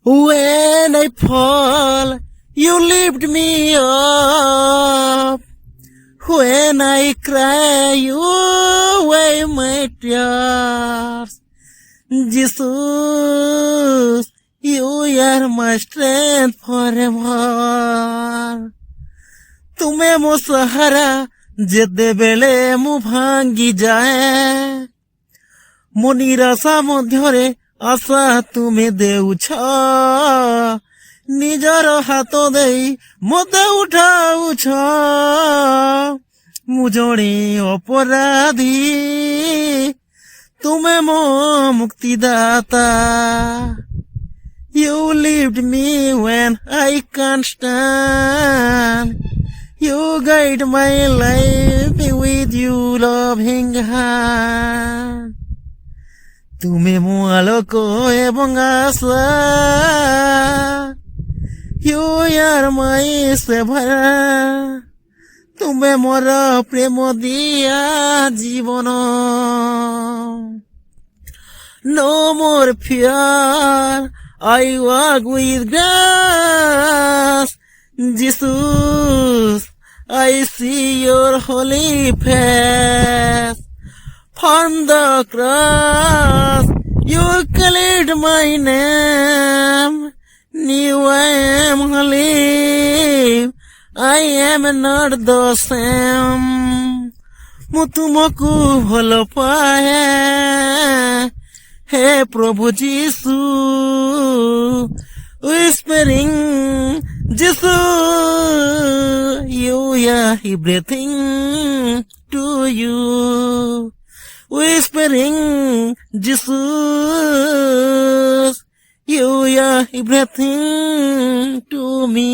When I fall, you lift me up. When I cry, you wipe my tears. Jesus, you are my strength forever. ତୁମେ ମୋ ସହାରା ଯେତେବେଳେ ମୁଁ ଭାଙ୍ଗି ଯାଏ, ମୋ ନିରାଶା ମଧ୍ୟରେ ଆଶା ତୁମେ ଦେଉଛ, ନିଜର ହାତ ଦେଇ ମୋତେ ଉଠାଉଛ। ମୁଁ ଜଣେ ଅପରାଧୀ, ତୁମେ ମୋ ମୁକ୍ତିଦାତା। You lift me when I can't stand. You guide my life with your loving hand. ତୁମେ ମୋ ଆଲୋକ ଏବଂ ଆଶା। You are my savior. ତୁମେ ମୋର ପ୍ରେମ ଦିଆ ଜୀବନ। No more fear, I walk with grace. Jesus, I see your holy face. From the cross, you called my name. Now I am holy, I am not the same. ମୁଁ ତୁମକୁ ଭଲ ପାଏ, ହେ ପ୍ରଭୁ ଯୀଶୁ। Whispering, Jesus, you are everything to you. Whispering, Jesus, you are everything to me.